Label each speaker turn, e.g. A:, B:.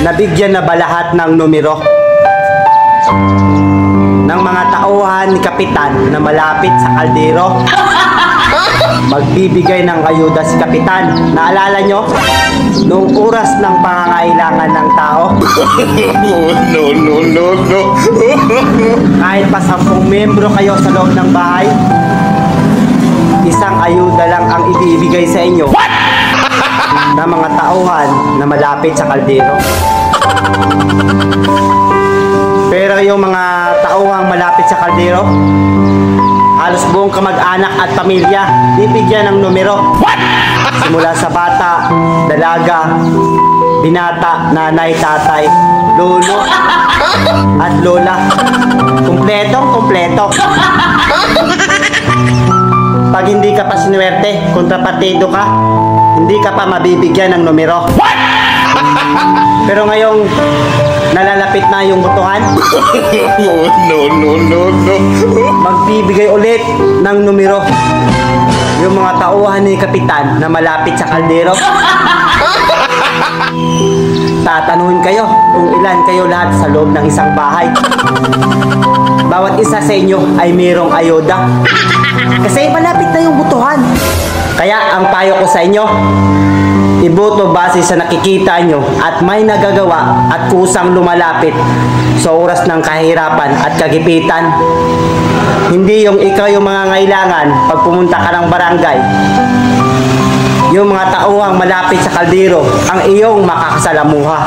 A: Nabigyan na ba lahat ng numero ng mga tauhan ni Kapitan na malapit sa kaldero? Magbibigay ng ayuda si Kapitan. Naalala nyo? Noong oras ng pangangailangan ng tao?
B: No.
A: Kahit pa 10 membro kayo sa loob ng bahay, isang ayuda lang ang ibibigay sa inyo ng mga tauhan na malapit sa kaldero. Pero yung mga tauhang malapit sa kaldero, halos buong kamag-anak at pamilya, bibigyan ng numero. Simula sa bata, dalaga, binata, nanay, tatay, lolo, at lola. Kumpleto. Pag hindi ka pa sinuwerte, kontrapartido ka, hindi ka pa mabibigyan ng numero. Pero ngayong nalalapit na yung botohan,
B: No.
A: magbibigay ulit ng numero yung mga tauhan ni Kapitan na malapit sa kaldero. Tatanungin kayo kung ilan kayo lahat sa loob ng isang bahay. Bawat isa sa inyo ay mayroong ayuda. Kasi malapit na yung botohan. Kaya ang payo ko sa inyo, iboto base sa nakikita nyo at may nagagawa at kusang lumalapit sa oras ng kahirapan at kagipitan. Hindi yung ikaw yung mga ngailangan pag pumunta ka ng barangay. Yung mga tauhang malapit sa kaldero ang iyong makakasalamuha.